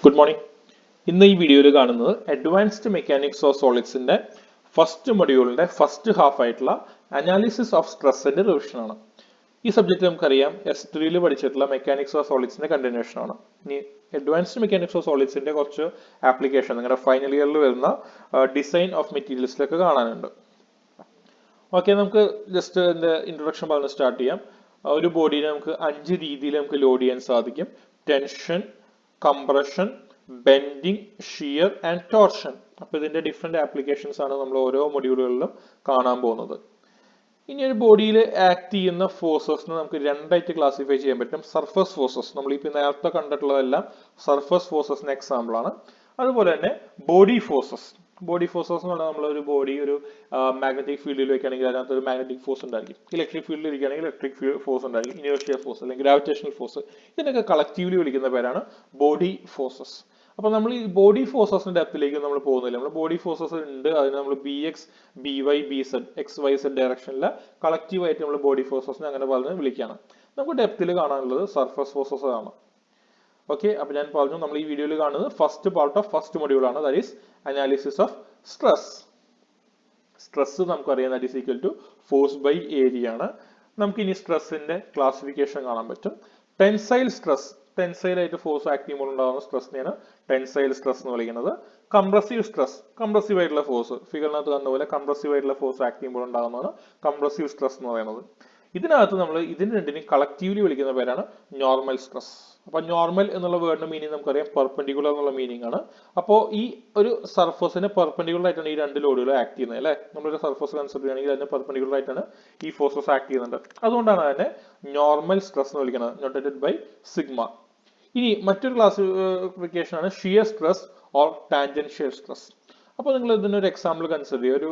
Good morning. In this video, we will see Advanced Mechanics of Solids in the first module, first half analysis of stress and revision. This subject we will Mechanics of Solids continuation. Advanced Mechanics of Solids in application, final year design of materials. Okay, just the introduction start. ഒരു ബോഡിനെ നമുക്ക് 5 രീതിയിൽ നമുക്ക് load ചെയ്യാൻ സാധിക്കും. Tension, compression, bending, shear and torsion. അപ്പോൾ ഇതിന്റെ different applications ആണ് നമ്മൾ ഓരോ മൊഡ്യൂളുകളിലും കാണാൻ പോകുന്നത്. ഇനി ഒരു ബോഡിയിൽ ആക്ട് ചെയ്യുന്ന ഫോഴ്സസിനെ നമുക്ക് രണ്ടായിട്ട് ക്ലാസിഫൈ ചെയ്യാൻ പറ്റും. സർഫസ് ഫോഴ്സസ്, നമ്മളിപ്പോൾ നേരത്തെ കണ്ടിട്ടുള്ളതെല്ലാം സർഫസ് ഫോഴ്സസിന് എക്സാമ്പിൾ ആണ്. അതുപോലെ തന്നെ ബോഡി ഫോഴ്സസ്. ബോഡി ഫോഴ്സസ് എന്ന് പറഞ്ഞാൽ നമ്മൾ ഒരു ബോഡി ഒരു മാഗ്നറ്റിക് ഫീൽഡിൽ വെക്കുകയാണെങ്കിൽ അതിനകത്ത് ഒരു മാഗ്നറ്റിക് ഫോഴ്സ് ഉണ്ടായിരിക്കും. ഇലക്ട്രിക് ഫീൽഡിൽ ഇരിക്കുകയാണെങ്കിൽ ഇലക്ട്രിക് ഫോഴ്സ് ഉണ്ടായിരിക്കും. ഇനേർഷ്യ ഫോഴ്സ് അല്ലെങ്കിൽ ഗ്രാവിറ്റേഷണൽ ഫോഴ്സ്, ഇതിനൊക്കെ കളക്റ്റീവ്ലി വിളിക്കുന്ന പേരാണ് ബോഡി ഫോഴ്സസ്. അപ്പോൾ നമ്മൾ ഈ ബോഡി ഫോഴ്സസിന്റെ ഡെപ്തിലേക്ക് നമ്മൾ പോകുന്നില്ല. നമ്മൾ ബോഡി ഫോഴ്സസ് ഉണ്ട്, അതിന് നമ്മൾ B X, B Y, B Z, X Y Z ഡയറക്ഷനിൽ കളക്റ്റീവായിട്ട് നമ്മൾ ബോഡി ഫോഴ്സസിനെ അങ്ങനെ പറഞ്ഞ് വിളിക്കുകയാണ്. നമുക്ക് ഡെപ്തിൽ കാണാനുള്ളത് സർഫസ് ഫോഴ്സസ് ആണ്. ഓക്കെ, അപ്പോൾ ഞാൻ പറഞ്ഞു നമ്മൾ ഈ വീഡിയോയിൽ കാണുന്നത് first part of first module ആണ്, that is analysis of stress. Stress നമുക്കറിയാം that is equal to force by area ആണ്. നമുക്ക് ഇനി സ്ട്രെസ്സിന്റെ ക്ലാസിഫിക്കേഷൻ കാണാൻ പറ്റും. ടെൻസൈൽ സ്ട്രെസ്, ടെൻസൈൽ ആയിട്ട് ഫോഴ്സ് ആക്ട് ചെയ്യുമ്പോൾ ഉണ്ടാകുന്ന സ്ട്രെസ്സിനെയാണ് ടെൻസൈൽ സ്ട്രെസ് എന്ന് വിളിക്കുന്നത്. കംപ്രസീവ് സ്ട്രെസ്, കംപ്രസീവ് ആയിട്ടുള്ള ഫോഴ്സ്, ഫിഗറിനകത്ത് കണ്ട പോലെ കംപ്രസീവ് ആയിട്ടുള്ള ഫോഴ്സ് ആക്ട് ചെയ്യുമ്പോൾ ഉണ്ടാകുന്നതാണ് കംപ്രസീവ് സ്ട്രെസ് എന്ന് പറയുന്നത്. ഇതിനകത്ത് നമ്മൾ ഇതിന് രണ്ടിനും കളക്റ്റീവ്ലി വിളിക്കുന്ന പേരാണ് നോർമൽ സ്ട്രെസ്. അപ്പൊ നോർമൽ എന്നുള്ള വേർഡിന്റെ മീനിങ് നമുക്കറിയാം പെർപെൻഡിക്കുലർ എന്നുള്ള മീനിങ് ആണ്. അപ്പോൾ ഈ ഒരു സർഫസിന് പെർപെൻഡിക്കുലർ ആയിട്ടാണ് ഈ രണ്ട് ലോഡുകൾ ആക്ട് ചെയ്യുന്നത് അല്ലെ. നമ്മളൊരു സർഫസ് കൺസിഡർ ചെയ്യുകയാണെങ്കിൽ അതിന് പെർപെൻഡിക്കുലർ ആയിട്ടാണ് ഈ ഫോഴ്സസ് ആക്ട് ചെയ്യുന്നത്. അതുകൊണ്ടാണ് അതിനെ നോർമൽ സ്ട്രെസ് എന്ന് വിളിക്കുന്നത്, നോട്ടേറ്റഡ് ബൈ സിഗ്മ. ഇനി മറ്റൊരു ക്ലാസിഫിക്കേഷൻ ആണ് shear stress or tangential stress. അപ്പോൾ നിങ്ങൾ ഇതിനൊരു എക്സാമ്പിൾ കൺസിഡർ ചെയ്യുക, ഒരു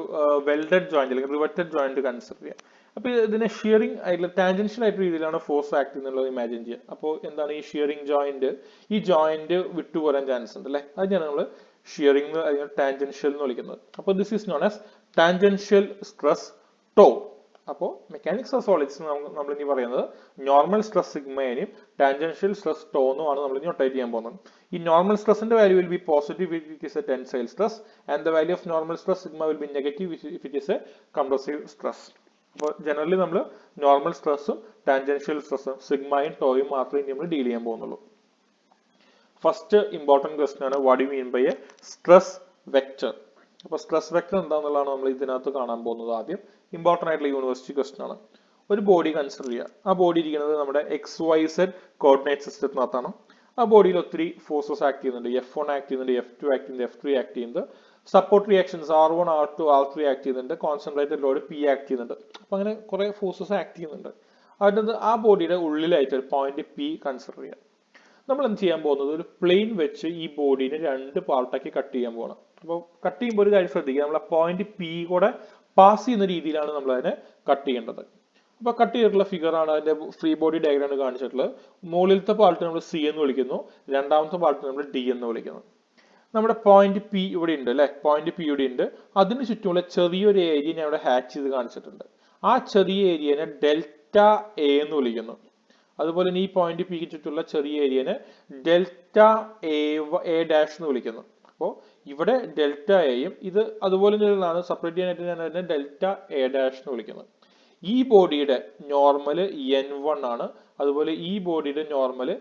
വെൽഡഡ് ജോയിന്റ് അല്ലെങ്കിൽ റിവറ്റഡ് ജോയിന്റ് കൺസിഡർ ചെയ്യുക. അപ്പോൾ ഇതിനെ ഷിയറിംഗ് ആയിട്ടുള്ള ടാൻജൻഷ്യൽ ആയിട്ടുള്ള രീതിയിലാണ് ഫോഴ്സ് ആക്ട് ചെയ്യുന്നുള്ളത് ഇമാജിൻ ചെയ്യുക. അപ്പോൾ എന്താണ് ഈ ഷിയറിംഗ് ജോയിന്റ്? ഈ ജോയിന്റ് വിട്ടുപോരാൻ ചാൻസ് ഉണ്ട് അല്ലെ, അതിനാണ് നമ്മൾ ഷിയറിംഗ് അല്ലെങ്കിൽ ടാൻജൻഷ്യൽ എന്ന് വിളിക്കുന്നത്. അപ്പോൾ this is known as tangential stress tau. അപ്പോൾ മെക്കാനിക്സ് ഓഫ് സോളിഡ്സ് നമ്മൾ ഇനി പറയുന്നത് നോർമൽ സ്ട്രെസ് സിഗ്മയും ടാൻജൻഷ്യൽ സ്ട്രെസ് ടോ എന്നുമാണ് നമ്മൾ ഇനി നൊട്ടേറ്റ് ചെയ്യാൻ പോകുന്നത്. ഈ നോർമൽ സ്ട്രെസ്സിന്റെ value will be positive if it is a tensile stress and the value of normal stress sigma will be negative if it is a compressive stress. അപ്പോൾ generally നമ്മൾ normal സ്ട്രെസ്സും ടാൻജൻഷ്യൽ സ്ട്രെസ്സും സിഗ്മയും ടോയും മാത്രമേ നമ്മൾ ഡീൽ ചെയ്യാൻ പോകുന്നുള്ളൂ. ഫസ്റ്റ് ഇമ്പോർട്ടന്റ് ക്വസ്റ്റൻ ആണ് what you mean by a stress vector. അപ്പോൾ സ്ട്രെസ് വെക്ടർ എന്താണെന്നുള്ളതാണ് നമ്മൾ ഇതിനകത്ത് കാണാൻ പോകുന്നത്. ആദ്യം ഇമ്പോർട്ടന്റ് ആയിട്ടുള്ള യൂണിവേഴ്സിറ്റി ക്വസ്റ്റൻ ആണ്. ഒരു ബോഡി കൺസിഡർ ചെയ്യുക. ആ ബോഡി ഇരിക്കുന്നത് നമ്മുടെ XYZ കോർഡിനേറ്റ് സിസ്റ്റത്തിനകത്താണ്. ആ ബോഡിയിൽ ഒത്തിരി ഫോഴ്സസ് ആക്ട് ചെയ്യുന്നുണ്ട്. F1 ആക്ട് ചെയ്യുന്നുണ്ട്, F2 ആക്ട് ചെയ്യുന്നുണ്ട്, F3 ആക്ട് ചെയ്യുന്നുണ്ട്. Support reactions R1, R2, R3 act ചെയ്യുന്നുണ്ട്. കോൺസെൻട്രേറ്റഡ് ലോഡ് P ആക്ട് ചെയ്യുന്നുണ്ട്. അപ്പൊ അങ്ങനെ കുറെ ഫോഴ്സസ് ആക്ട് ചെയ്യുന്നുണ്ട്. അതിനകത്ത് ആ ബോഡിയുടെ ഉള്ളിലായിട്ട് ഒരു പോയിന്റ് P കൺസിഡർ ചെയ്യുക. നമ്മൾ എന്ത് ചെയ്യാൻ പോകുന്നത്, ഒരു പ്ലെയിൻ വെച്ച് ഈ ബോഡിനെ രണ്ട് പാർട്ടാക്കി കട്ട് ചെയ്യാൻ പോകണം. അപ്പോൾ കട്ട് ചെയ്യുമ്പോൾ ഒരു കാര്യം ശ്രദ്ധിക്കുക, നമ്മൾ ആ പോയിന്റ് P കൂടെ പാസ് ചെയ്യുന്ന രീതിയിലാണ് നമ്മൾ അതിനെ കട്ട് ചെയ്യേണ്ടത്. അപ്പൊ കട്ട് ചെയ്തിട്ടുള്ള ഫിഗർ ആണ് അതിന്റെ ഫ്രീ ബോഡി ഡയഗ്രാം കാണിച്ചിട്ടുള്ളത്. മുകളിലത്തെ പാർട്ട് നമ്മൾ C എന്ന് വിളിക്കുന്നു, രണ്ടാമത്തെ പാർട്ട് നമ്മൾ D എന്ന് വിളിക്കുന്നു. നമ്മുടെ പോയിന്റ് P ഇവിടെ ഉണ്ട് അല്ലെ, പോയിന്റ് P ഇവിടെ ഉണ്ട്. അതിന് ചുറ്റുമുള്ള ചെറിയൊരു ഏരിയ ഞാൻ ഇവിടെ ഹാച്ച് ചെയ്ത് കാണിച്ചിട്ടുണ്ട്. ആ ചെറിയ ഏരിയനെ ഡെൽറ്റ എ എന്ന് വിളിക്കുന്നു. അതുപോലെ ഈ പോയിന്റ് P ചുറ്റുള്ള ചെറിയ ഏരിയനെ ഡെൽറ്റ എ ഡാഷ് എന്ന് വിളിക്കുന്നു. അപ്പോൾ ഇവിടെ ഡെൽറ്റ എയും ഇത് അതുപോലെ സെപ്പറേറ്റ് ചെയ്യാനായിട്ട് ഞാൻ അതിനെ ഡെൽറ്റ എ ഡാഷ് എന്ന് വിളിക്കുന്നത്. ഈ ബോഡിയുടെ നോർമല് N1 ആണ്, അതുപോലെ ഈ ബോഡിയുടെ നോർമല്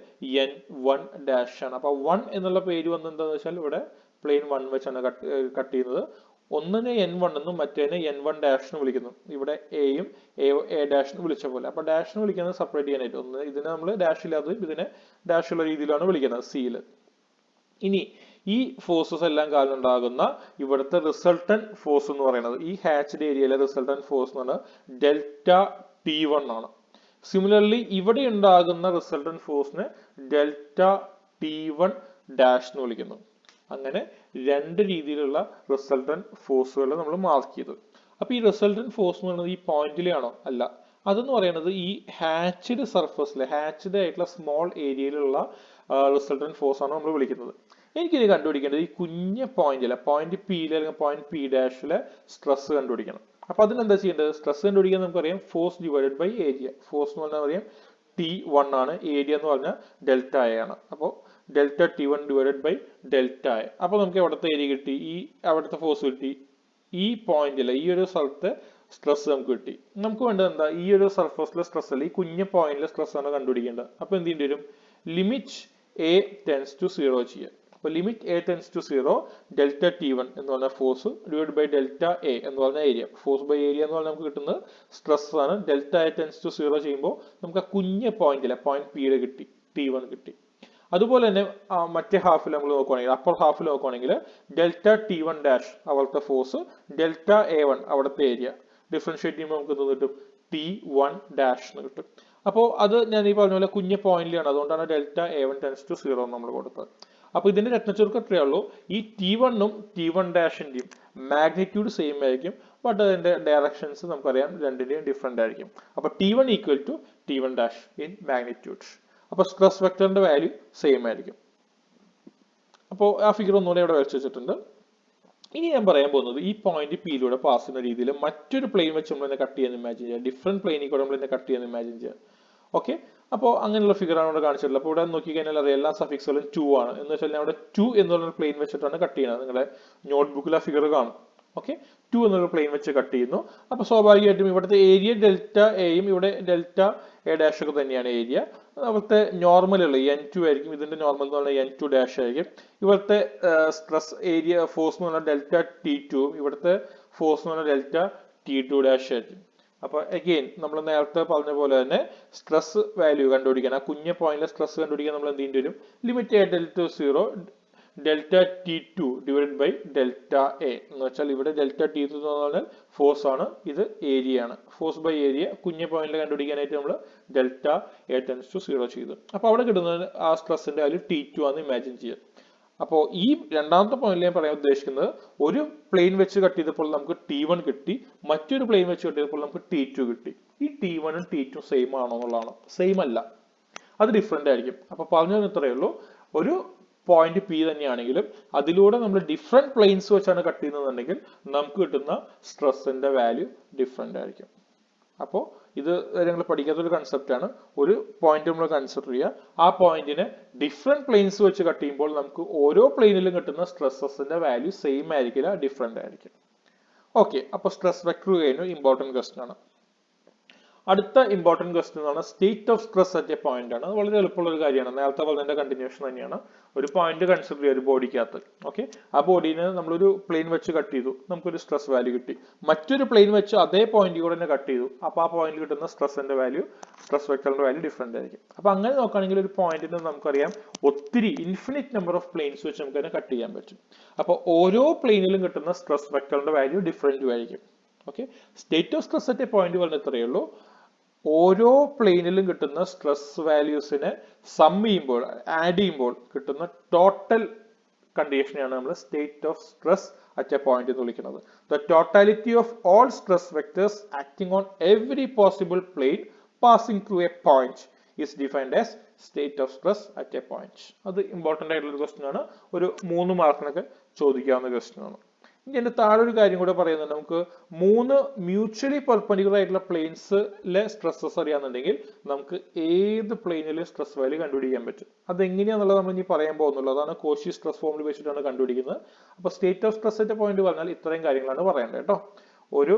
N1 ഡാഷ് ആണ്. അപ്പൊ 1 എന്നുള്ള പേര് വന്നത് എന്താണെന്ന് വെച്ചാൽ ഇവിടെ പ്ലെയിൻ 1 വെച്ചാണ് കട്ട് ചെയ്യുന്നത്. ഒന്നിനെ N1 എന്നും മറ്റേനെ N1 ഡാഷ് എന്ന് വിളിക്കുന്നു. ഇവിടെ എയും എ ഡാഷ് എന്ന് വിളിച്ച പോലെ. അപ്പൊ ഡാഷ് എന്ന് വിളിക്കുന്നത് സെപ്പറേറ്റ് ചെയ്യാനായിട്ട്, ഒന്ന് ഇതിനെ നമ്മൾ ഡാഷ് ഇല്ലാതെ ഇതിനെ ഡാഷ് ഉള്ള രീതിയിലാണ് വിളിക്കുന്നത് സിയിൽ. ഇനി ഈ ഫോഴ്സസ് എല്ലാം കാരണം ഉണ്ടാകുന്ന ഇവിടുത്തെ റിസൾട്ടന്റ് ഫോഴ്സ് എന്ന് പറയുന്നത്, ഈ ഹാച്ച്ഡ് ഏരിയയിലെ റിസൾട്ടന്റ് ഫോഴ്സ് എന്ന് പറയുന്നത് ഡെൽറ്റ T1 ആണ്. സിമിലർലി ഇവിടെ ഉണ്ടാകുന്ന റിസൾട്ടന്റ് ഫോഴ്സിനെ ഡെൽറ്റ T1 ഡാഷ് എന്ന് വിളിക്കുന്നു. അങ്ങനെ രണ്ട് രീതിയിലുള്ള റിസൾട്ടന്റ് ഫോഴ്സുകൾ നമ്മൾ മാർക്ക് ചെയ്തു. അപ്പൊ ഈ റിസൾട്ടന്റ് ഫോഴ്സ് എന്ന് പറയുന്നത് ഈ പോയിന്റിലാണോ? അല്ല, അതെന്ന് പറയുന്നത് ഈ ഹാച്ച്ഡ് സർഫസിലെ ഹാച്ച്ഡ് ആയിട്ടുള്ള സ്മോൾ ഏരിയയിലുള്ള റിസൾട്ടന്റ് ഫോഴ്സ് ആണ് നമ്മൾ വിളിക്കുന്നത്. എനിക്കിത് കണ്ടുപിടിക്കേണ്ടത് ഈ കുഞ്ഞ പോയിന്റിലെ പോയിന്റ് Pയിലെ അല്ലെങ്കിൽ പോയിന്റ് P ഡാഷിലെ സ്ട്രെസ് കണ്ടുപിടിക്കണം. അപ്പൊ അതിനെന്താ ചെയ്യേണ്ടത്? സ്ട്രെസ് കണ്ടുപിടിക്കാൻ നമുക്കറിയാം force divided by area. Force എന്ന് പറഞ്ഞാൽ അറിയാം T1 ആണ്, ഏരിയ എന്ന് പറഞ്ഞാൽ ഡെൽറ്റ എ ആണ്. അപ്പോൾ delta T1 divided by delta A. അപ്പോൾ നമുക്ക് എവിടുത്തെ ഏരിയ കിട്ടി, ഈ അവിടുത്തെ ഫോഴ്സ് കിട്ടി, ഈ പോയിന്റിൽ ഈ ഒരു സ്ഥലത്തെ സ്ട്രെസ് നമുക്ക് കിട്ടി. നമുക്ക് വേണ്ടത് എന്താ, ഈ ഒരു സർഫസിലെ സ്ട്രെസ് അല്ല, ഈ കുഞ്ഞ പോയിന്റിലെ സ്ട്രെസ് ആണ് കണ്ടുപിടിക്കേണ്ടത്. അപ്പോൾ എന്ത് ചെയ്യേണ്ടി വരും, ലിമിറ്റ് എ ടെൻസ് ടു 0 ചെയ്യാം. അപ്പോൾ limit A tends to 0 delta T1 എന്ന് പറഞ്ഞ force divide by delta A എന്ന് പറഞ്ഞ ഏരിയ. ഫോഴ്സ് ബൈ ഏരിയ എന്ന് പറഞ്ഞാൽ നമുക്ക് കിട്ടുന്നത് സ്ട്രെസ് ആണ്. ഡെൽറ്റ എ ടെൻസ് ടു 0 ചെയ്യുമ്പോൾ നമുക്ക് ആ കുഞ്ഞ പോയിന്റിലെ പോയിന്റ് പിയുടെ കിട്ടി, T1 കിട്ടി. അതുപോലെ തന്നെ മറ്റേ ഹാഫിൽ നമ്മൾ നോക്കുകയാണെങ്കിൽ, അപ്പർ ഹാഫിൽ നോക്കുകയാണെങ്കിൽ ഡെൽറ്റ T1 ഡാഷ് അവിടുത്തെ ഫോഴ്സ്, ഡെൽറ്റ A1 അവിടുത്തെ ഏരിയ ഡിഫറൻഷിയേറ്റ് ചെയ്യുമ്പോൾ നമുക്ക് എന്ത് കിട്ടും, T1 ഡാഷ് എന്ന് കിട്ടും. അപ്പോൾ അത് ഞാൻ ഈ പറഞ്ഞ പോലെ കുഞ്ഞ പോയിന്റിലാണ്, അതുകൊണ്ടാണ് ഡെൽറ്റ A1 ടെൻസ് ടു 0 നമ്മൾ കൊടുത്തത്. അപ്പോൾ ഇതിന്റെ രത്നച്ചുരുക്കം എത്രയേ ഉള്ളൂ, ഈ T1ഉം T1 ഡാഷിന്റെയും മാഗ്നിറ്റ്യൂഡ് സെയിം ആയിരിക്കും, ബട്ട് അതിന്റെ ഡയറക്ഷൻസ് നമുക്കറിയാം രണ്ടിന്റെയും ഡിഫറെന്റ് ആയിരിക്കും. അപ്പോൾ T1 equal to T1 dash in magnitude. അപ്പോൾ സ്ട്രെസ് വെക്ടറിന്റെ വാല്യൂ സെയിം ആയിരിക്കും. അപ്പോൾ ആ ഫിഗർ ഒന്നുകൂടെ ഇവിടെ വരച്ച് വെച്ചിട്ടുണ്ട്. ഇനി ഞാൻ പറയാൻ പോകുന്നത് ഈ പോയിന്റ് പിയിലൂടെ പാസ് ചെയ്യുന്ന രീതിയിൽ മറ്റൊരു പ്ലെയിൻ വെച്ച് നമ്മൾ കട്ട് ചെയ്യാൻ ഇമാജിൻ ചെയ്യാം. ഡിഫറെന്റ് പ്ലെയിനിൽ കൂടെ നമ്മൾ കട്ട് ചെയ്യാൻ ഇമാജിൻ ചെയ്യാം. ഓക്കെ, അപ്പോൾ അങ്ങനെയുള്ള ഫിഗർ ആണ് ഇവിടെ കാണിച്ചിട്ടുള്ളത്. അപ്പോൾ ഇവിടെ നോക്കി കഴിഞ്ഞാൽ അറിയാം എല്ലാ സഫിക്സുകളും 2 ആണ്. എന്ന് വെച്ചാൽ ഞാൻ അവിടെ 2 എന്നുള്ള പ്ലെയിൻ വെച്ചിട്ടാണ് കട്ട് ചെയ്യുന്നത്. നിങ്ങളുടെ നോട്ട്ബുക്കിൽ ആ ഫിഗർ കാണും. ഓക്കെ, 2 എന്നുള്ള പ്ലെയിൻ വെച്ച് കട്ട് ചെയ്യുന്നു. അപ്പോൾ സ്വാഭാവികമായിട്ടും ഇവിടുത്തെ ഏരിയ ഡെൽറ്റ എയും ഇവിടെ ഡെൽറ്റ എ ഡാഷ് ഒക്കെ തന്നെയാണ് ഏരിയ. അവിടുത്തെ നോർമൽ ഉള്ള N2 ആയിരിക്കും, ഇതിന്റെ നോർമൽ എന്ന് പറഞ്ഞാൽ N2 ഡാഷ് ആയിരിക്കും. ഇവിടുത്തെ സ്ട്രെസ് ഏരിയ ഫോഴ്സ് എന്ന് പറഞ്ഞാൽ ഡെൽറ്റ T2, ഇവിടുത്തെ ഫോഴ്സ് എന്ന് പറഞ്ഞാൽ ഡെൽറ്റ T2 ഡാഷ് ആയിരിക്കും. അപ്പൊ അഗെയിൻ നമ്മൾ നേരത്തെ പറഞ്ഞ പോലെ തന്നെ സ്ട്രെസ് വാല്യൂ കണ്ടുപിടിക്കാൻ, ആ കുഞ്ഞ പോയിന്റിലെ സ്ട്രെസ് കണ്ടുപിടിക്കാൻ നമ്മൾ എന്ത് ചെയ്യേണ്ടി വരും, limit A delta 0 delta T2 divided by delta A എന്ന് വെച്ചാൽ ഇവിടെ ഡെൽറ്റ T2 എന്ന് പറഞ്ഞാൽ ഫോഴ്സ് ആണ്, ഇത് ഏരിയ ആണ്. ഫോഴ്സ് ബൈ ഏരിയ കുഞ്ഞ പോയിന്റിൽ കണ്ടുപിടിക്കാനായിട്ട് നമ്മൾ ഡെൽറ്റ എ ടെൻസ് ടു 0 ചെയ്തു. അപ്പൊ അവിടെ കിട്ടുന്നത് ആ സ്ട്രെസിന്റെ വാല്യൂ T2 ആണെന്ന് ഇമാജിൻ ചെയ്യുക. അപ്പോൾ ഈ രണ്ടാമത്തെ പോയിന്റിൽ ഞാൻ പറയാൻ ഉദ്ദേശിക്കുന്നത്, ഒരു പ്ലെയിൻ വെച്ച് കട്ട് ചെയ്തപ്പോൾ നമുക്ക് T1 കിട്ടി, മറ്റൊരു പ്ലെയിൻ വെച്ച് കട്ട് ചെയ്തപ്പോൾ നമുക്ക് T2 കിട്ടി. ഈ T1 ഉം T2 സെയിം ആണോ എന്നുള്ളതാണ്. സെയിം അല്ല, അത് ഡിഫറെന്റ് ആയിരിക്കും. അപ്പൊ പറഞ്ഞത് ഇത്രയേ ഉള്ളൂ, ഒരു പോയിന്റ് പി തന്നെയാണെങ്കിലും അതിലൂടെ നമ്മൾ ഡിഫറെന്റ് പ്ലെയിൻസ് വെച്ചാണ് കട്ട് ചെയ്യുന്നതെന്നുണ്ടെങ്കിൽ നമുക്ക് കിട്ടുന്ന സ്ട്രെസ്സിന്റെ വാല്യൂ ഡിഫറെന്റ് ആയിരിക്കും. അപ്പോൾ ഇത് നിങ്ങൾ പഠിക്കാത്തൊരു കൺസെപ്റ്റ് ആണ്. ഒരു പോയിന്റ് നമ്മൾ കൺസിഡർ ചെയ്യുക, ആ പോയിന്റിനെ ഡിഫറെന്റ് പ്ലെയിൻസ് വെച്ച് കട്ട് ചെയ്യുമ്പോൾ നമുക്ക് ഓരോ പ്ലെയിനിലും കിട്ടുന്ന സ്ട്രെസ്സസിന്റെ വാല്യൂ സെയിം ആയിരിക്കില്ല, ഡിഫറെന്റ് ആയിരിക്കും. ഓക്കെ, അപ്പൊ സ്ട്രെസ് വെക്ടർ കഴിഞ്ഞു, ഇമ്പോർട്ടന്റ് ക്വസ്റ്റൻ ആണ്. അടുത്ത ഇമ്പോർട്ടന്റ് ക്വസ്റ്റൻ ആണ് state of stress at a point ആണ്. അത് വളരെ എളുപ്പമുള്ള ഒരു കാര്യമാണ്, നേരത്തെ പറഞ്ഞതിന്റെ കണ്ടിന്യൂഷൻ തന്നെയാണ്. ഒരു പോയിന്റ് കൺസിഡർ ചെയ്യുക, ഒരു ബോഡിക്കകത്ത്. ഓക്കെ, ആ ബോഡീനെ നമ്മളൊരു പ്ലെയിൻ വെച്ച് കട്ട് ചെയ്തു, നമുക്കൊരു സ്ട്രെസ് വാല്യൂ കിട്ടി. മറ്റൊരു പ്ലെയിൻ വെച്ച് അതേ പോയിന്റ് കൂടെ തന്നെ കട്ട് ചെയ്തു, അപ്പൊ ആ പോയിന്റ് കിട്ടുന്ന സ്ട്രെസ്സിന്റെ വാല്യൂ, സ്ട്രെസ് വെക്ടറിന്റെ വാല്യൂ ഡിഫറെന്റ് ആയിരിക്കും. അപ്പൊ അങ്ങനെ നോക്കുകയാണെങ്കിൽ ഒരു പോയിന്റിന് നമുക്കറിയാം ഒത്തിരി ഇൻഫിനിറ്റ് നമ്പർ ഓഫ് പ്ലെയിൻസ് വെച്ച് നമുക്ക് അതിനെ കട്ട് ചെയ്യാൻ പറ്റും. അപ്പൊ ഓരോ പ്ലെയിനിലും കിട്ടുന്ന സ്ട്രെസ് വെക്ടറിന്റെ വാല്യൂ ഡിഫറെന്റ് ആയിരിക്കും. Okay, state of stress at a point പറഞ്ഞ ഇത്രയേ ഉള്ളൂ, ഓരോ പ്ലെയിനിലും കിട്ടുന്ന സ്ട്രെസ് വാല്യൂസിനെ സം ചെയ്യുമ്പോൾ, ആഡ് ചെയ്യുമ്പോൾ കിട്ടുന്ന ടോട്ടൽ കണ്ടീഷനെയാണ് നമ്മൾ state of stress at a point എന്ന് വിളിക്കുന്നത്. The totality of all stress vectors acting on every possible plane passing through a point is defined as state of stress at a point. അത് important ആയിട്ടുള്ള ഒരു question ആണ്, ഒരു 3 മാർക്കിനൊക്കെ ചോദിക്കാവുന്ന question ആണ്. ഇനി എന്റെ താഴെ ഒരു കാര്യം കൂടെ പറയുന്നുണ്ട്, നമുക്ക് 3 മ്യൂച്വലി പെർപെൻഡിക്കുലർ ആയിട്ടുള്ള പ്ലെയിൻസിലെ സ്ട്രെസ്സസ് അറിയാന്നുണ്ടെങ്കിൽ നമുക്ക് ഏത് പ്ലെയിനിലും സ്ട്രെസ് വാല്യൂ കണ്ടുപിടിക്കാൻ പറ്റും. അതെങ്ങനെയാന്നുള്ളത് നമ്മൾ ഇനി പറയാൻ പോകുന്നുള്ളൂ. അതാണ് കോഷി സ്ട്രെസ് ഫോർമുല വെച്ചിട്ടാണ് കണ്ടുപിടിക്കുന്നത്. അപ്പൊ state of stress at point പറഞ്ഞാൽ ഇത്രയും കാര്യങ്ങളാണ് പറയേണ്ടത് കേട്ടോ. ഒരു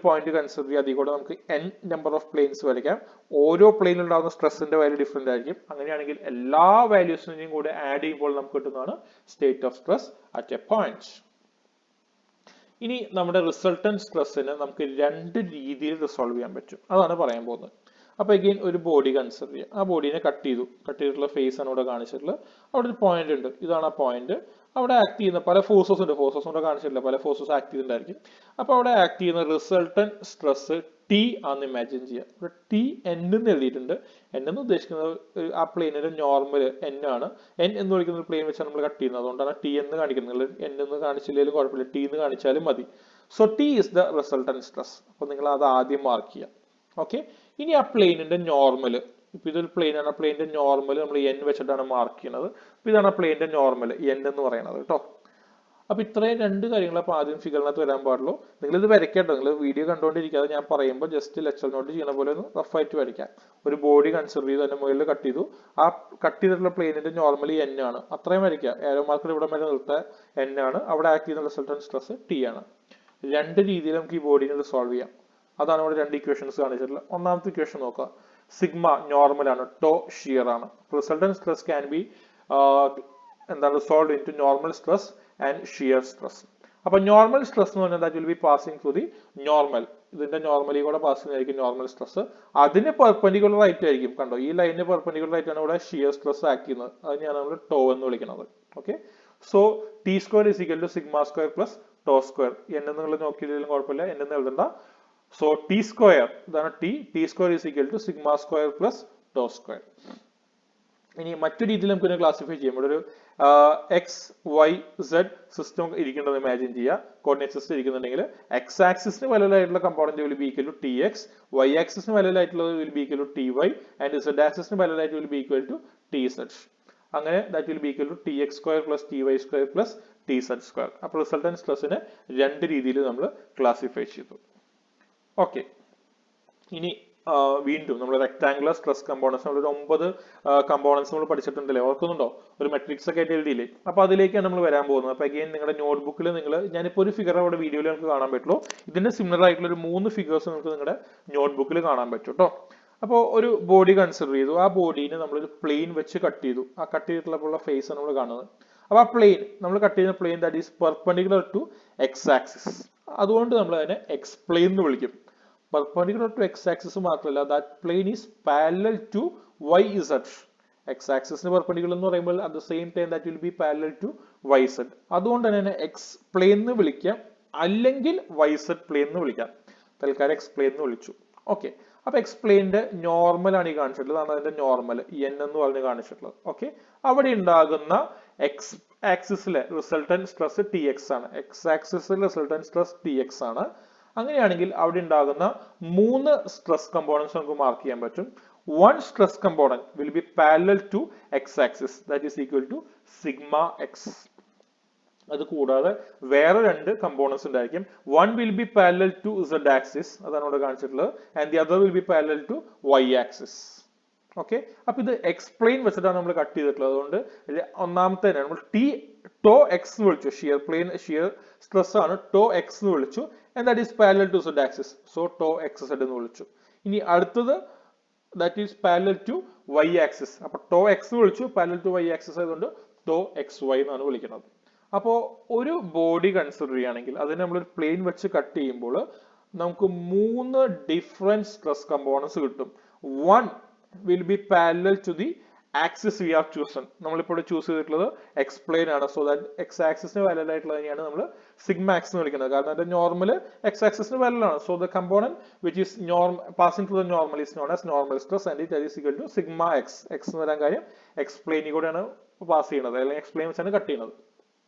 പോയിന്റ് കൺസിഡർ ചെയ്യുക, അതിൽ കൂടെ നമുക്ക് n നമ്പർ ഓഫ് പ്ലെയിൻസ് വരയ്ക്കാം. ഓരോ പ്ലെയിനിൽ ഉണ്ടാകുന്ന സ്ട്രെസ്സിന്റെ വാല്യൂ ഡിഫറെന്റ് ആയിരിക്കും. അങ്ങനെയാണെങ്കിൽ എല്ലാ വാല്യൂസിനെയും കൂടെ ആഡ് ചെയ്യുമ്പോൾ നമുക്ക് കിട്ടുന്നതാണ് state of stress at a point. ഇനി നമ്മുടെ റിസൾട്ടന്റ് സ്ട്രെസ്സിനെ നമുക്ക് 2 രീതിയിൽ റിസോൾവ് ചെയ്യാൻ പറ്റും, അതാണ് പറയാൻ പോകുന്നത്. അപ്പൊ അഗെയിൻ ഒരു ബോഡി കൺസിഡർ ചെയ്യുക, ആ ബോഡീനെ കട്ട് ചെയ്തിട്ടുള്ള ഫേസ് ആണ് ഇവിടെ കാണിച്ചിട്ടുള്ളത്. അവിടെ ഒരു പോയിന്റ് ഉണ്ട്, ഇതാണ് ആ പോയിന്റ്. അവിടെ ആക്ട് ചെയ്യുന്ന പല ഫോഴ്സസ് ഉണ്ട്, ഫോഴ്സസ് ഇവിടെ കാണിച്ചിട്ടില്ല, പല ഫോഴ്സസ് ആക്ട് ചെയ്തിട്ടുണ്ടായിരിക്കും. അപ്പൊ അവിടെ ആക്ട് ചെയ്യുന്ന റിസൾട്ടന്റ് സ്ട്രെസ് ടി ആണെന്ന് ഇമാജിൻ ചെയ്യുക. ഇവിടെ ടി എൻ എന്ന് എഴുതിയിട്ടുണ്ട്. എൻ എന്ന് ഉദ്ദേശിക്കുന്നത് ആ പ്ലെയിനിന്റെ നോർമൽ എൻ ആണ്. എൻ എന്ന് വിളിക്കുന്ന ഒരു പ്ലെയിൻ വെച്ചാണ് നമ്മൾ കട്ട് ചെയ്യുന്നത്, അതുകൊണ്ടാണ് ടി എന്ന് കാണിക്കുന്നത്. എൻ എന്ന് കാണിച്ചില്ലെങ്കിലും കുഴപ്പമില്ല, ടി എന്ന് കാണിച്ചാലും മതി. So T is the resultant stress. അപ്പൊ നിങ്ങൾ അത് ആദ്യം മാർക്ക് ചെയ്യാം. ഓക്കെ, ഇനി ആ പ്ലെയിനിന്റെ നോർമൽ, ഇപ്പൊ ഇതൊരു പ്ലെയിൻ ആണ്, ആ പ്ലെയിനിന്റെ നോർമൽ നമ്മൾ എൻ വെച്ചിട്ടാണ് മാർക്ക് ചെയ്യുന്നത്. അപ്പൊ ഇതാണ് ആ പ്ലെയിനിന്റെ നോർമൽ, എൻ എന്ന് പറയുന്നത് കേട്ടോ. അപ്പോൾ ഇത്രയും രണ്ട് കാര്യങ്ങൾ അപ്പോൾ ആദ്യം ഫിഗറിനകത്ത് വരാൻ പാടുള്ളൂ. നിങ്ങളിത് വരയ്ക്കട്ടോ, നിങ്ങൾ വീഡിയോ കണ്ടുകൊണ്ടിരിക്കാതെ ഞാൻ പറയുമ്പോൾ ജസ്റ്റ് ലെക്ചർ നോട്ട് ചെയ്യണ പോലെ ഒന്ന് റഫായിട്ട് വരയ്ക്കാം. ഒരു ബോഡി കൺസിഡർ ചെയ്തു, അതിന്റെ മുകളിൽ കട്ട് ചെയ്തു, ആ കട്ട് ചെയ്തിട്ടുള്ള പ്ലെയിനിന്റെ നോർമലി എൻ ആണ്, അത്രയും വരയ്ക്കുക. ഏരോ മാർക്കർ ഇവിടെ വരെ നിർത്താൻ എൻ ആണ്, അവിടെ ആക്ട് ചെയ്യുന്ന റിസൾട്ടന്റ് സ്ട്രെസ് ടി ആണ്. രണ്ട് രീതിയിൽ നമുക്ക് ഈ ബോഡിനെ സോൾവ് ചെയ്യാം. അതാണ് ഇവിടെ രണ്ട് ഇക്വേഷൻസ് കാണിച്ചിട്ടുള്ളത്. ഒന്നാമത്തെ ഇക്വേഷൻ നോക്കുക, സിഗ്മ നോർമൽ ആണ്, ടോ ഷിയർ ആണ്. റിസൾട്ടന്റ് സ്ട്രെസ് ക്യാൻ ബി എന്താണ് solve into normal stress and shear stress. അപ്പൊ നോർമൽ സ്ട്രെസ് എന്ന് പറഞ്ഞാൽ that will be passing through the normal, ഇതിന്റെ നോർമലി കൂടെ പാസ് ചെയ്യുന്നതായിരിക്കും നോർമൽ സ്ട്രെസ്. അതിന് പെർപെൻഡിക്കുലർ ആയിട്ട് ആയിരിക്കും, കണ്ടോ ഈ ലൈനിന് പെർപെൻഡിക്കുലർ ആയിട്ടാണ് ഇവിടെ ഷിയർ സ്ട്രെസ് ആക്ട് ചെയ്യുന്നത്. അതിനെയാണ് നമ്മൾ ടോ എന്ന് വിളിക്കുന്നത്. Okay, so T square is equal to sigma square plus tau square. N നിങ്ങൾ നോക്കിയില്ലെങ്കിലും കുഴപ്പമില്ല, എൻ എന്ന് എഴുതണ്ട. സോ ടി സ്ക്വയർ, ഇതാണ് T square is equal to sigma square plus tau square. ഇനി മറ്റൊരു രീതിയിൽ നമുക്ക് ക്ലാസിഫൈ ചെയ്യാം. ഇവിടെ ഒരു എക്സ് വൈ സെഡ് സിസ്റ്റം ഇരിക്കേണ്ടത് ഇമാജിൻ ചെയ്യുക. കോർഡിനേറ്റ് സിസ്റ്റം ഇരിക്കുന്നുണ്ടെങ്കിൽ എക്സ് ആക്സിസിന് വലുതായിട്ടുള്ള component will be equal to T X, Y ആക്സിസിന് വലുതായിട്ടുള്ളത് will be equal to T Y, and Z ആക്സിസിന് വലുതായിട്ട് will be equal to T Z. അങ്ങനെ that will be equal to T X square plus T Y square plus T Z square. അപ്പോൾ resultant സ്ട്രെസ്സിനെ രണ്ട് രീതിയിൽ നമ്മൾ classify ചെയ്തു. Okay, ഇനി വീണ്ടും നമ്മൾ റെക്ടാംഗുലർ സ്ട്രെസ് കമ്പോണൻസ് നമ്മൾ ഒരു 9 കമ്പോണൻസ് നമ്മൾ പഠിച്ചിട്ടുണ്ടല്ലേ, ഓർക്കുന്നുണ്ടോ? ഒരു മെട്രിക്സ് ഒക്കെ ആയിട്ട് എഴുതിയില്ലേ? അപ്പൊ അതിലേക്കാണ് നമ്മൾ വരാൻ പോകുന്നത്. അപ്പൊ അഗൈൻ നിങ്ങളുടെ നോട്ട്ബുക്കിൽ നിങ്ങൾ, ഞാനിപ്പോൾ ഒരു ഫിഗർ അവിടെ വീഡിയോയിൽ നിങ്ങൾക്ക് കാണാൻ പറ്റുള്ളൂ, ഇതിന്റെ സിമിലർ ആയിട്ടുള്ള ഒരു 3 ഫിഗേഴ്സ് നിങ്ങൾക്ക് നിങ്ങളുടെ നോട്ട്ബുക്കിൽ കാണാൻ പറ്റും കേട്ടോ. അപ്പോൾ ഒരു ബോഡി കൺസിഡർ ചെയ്തു, ആ ബോഡീനെ നമ്മളൊരു പ്ലെയിൻ വെച്ച് കട്ട് ചെയ്തു, ആ കട്ട് ചെയ്തിട്ടുള്ള ഫേസ് ആണ് നമ്മൾ കാണുന്നത്. അപ്പൊ ആ പ്ലെയിൻ നമ്മൾ കട്ട് ചെയ്യുന്ന plane that is perpendicular to X axis, അതുകൊണ്ട് നമ്മൾ അതിനെ എക്സ് പ്ലെയിൻ എന്ന് വിളിക്കും. Perpendicular to x-axis മാത്രമല്ല, that plane is parallel to y-z. x-axis perpendicular എന്ന് പറയുമ്പോൾ at the same time that will be parallel to y-z. അതുകൊണ്ട് തന്നെ x plane എന്ന് വിളിക്കാം, അല്ലെങ്കിൽ y-z plane എന്ന് വിളിക്കാം. തൽക്കാലം x plane എന്ന് വിളിച്ചു. ഓക്കെ, അപ്പൊ x പ്ലെയിന്റെ നോർമൽ ആണ് ഈ കാണിച്ചിട്ടുള്ളത്, അതാണ് അതിന്റെ നോർമൽ n എന്ന് പറഞ്ഞ് കാണിച്ചിട്ടുള്ളത്. ഓക്കെ, അവിടെ ഉണ്ടാകുന്ന x ആക്സിസിലെ റിസൾട്ടന്റ് സ്ട്രെസ് ടി എക്സ് ആണ്, x ആക്സിസിലെ റിസൾട്ടന്റ് സ്ട്രെസ് ടി എക്സ് ആണ്. അങ്ങനെയാണെങ്കിൽ അവിടെ ഉണ്ടാകുന്ന 3 സ്ട്രെസ് കമ്പോണൻസ് നമുക്ക് മാർക്ക് ചെയ്യാൻ പറ്റും. One stress component will be parallel to X axis, that is equal to sigma X. അത് കൂടാതെ വേറെ 2 കമ്പോണൻസ് ഉണ്ടായിരിക്കും. One will be parallel to Z axis, അതാണ് ഇവിടെ കാണിച്ചിട്ടുള്ളത്, and the other will be parallel to Y axis. Okay, അപ്പൊ ഇത് explain വെച്ചിട്ടാണ് നമ്മൾ കട്ട് ചെയ്തിട്ടുള്ളത്. അതുകൊണ്ട് ഒന്നാമത്തെ നമ്മൾ ടോ എക്സ് എന്ന് വിളിച്ചു, ഷിയർ പ്ലെയിൻ ഷിയർ സ്ട്രെസ് ആണ് ടോ എക്സ് എന്ന് വിളിച്ചു, and that is parallel to z axis, so tau xz എന്ന് വിളിച്ചു. ഇനി അടുത്തത് that is parallel to y axis, അപ്പോൾ tau x എന്ന് വിളിച്ചു, parallel to y axis ആയതുകൊണ്ട് tau xy എന്നാണ് വിളിക്കുന്നത്. അപ്പോൾ ഒരു ബോഡി കൺസിഡർ ചെയ്യുകയാണെങ്കിൽ അതിനെ നമ്മൾ ഒരു പ്ലെയിൻ വെച്ച് കട്ട് ചെയ്യുമ്പോൾ നമുക്ക് 3 ഡിഫറെന്റ് സ്ട്രെസ് കമ്പോണൻസ് കിട്ടും. One will be parallel to the axis we have chosen. നമ്മളിപ്പോൾ ചൂസ് ചെയ്തിട്ടുള്ളത് എക്സ് പ്ലെയിൻ ആണ്, സോ ദാറ്റ് എക്സ് ആക്സിസിന് പാരലൽ ആയിട്ടുള്ളതിനെയാണ് നമ്മൾ സിഗ്മ എക്സ് എന്ന് വിളിക്കുന്നത്. കാരണം അതിന്റെ നോർമൽ എക്സ് ആക്സിസിന് പാരലൽ ആണ്, so the component which is passing to the normal is known as normal stress and it is equal to sigma X. X എന്ന് വരാൻ കാര്യം എക്സ് പ്ലെയിനിൽ കൂടെയാണ് പാസ് ചെയ്യുന്നത്, അല്ലെങ്കിൽ എക്സ് പ്ലെയിൻ വെച്ചാണ് കട്ട് ചെയ്യുന്നത്.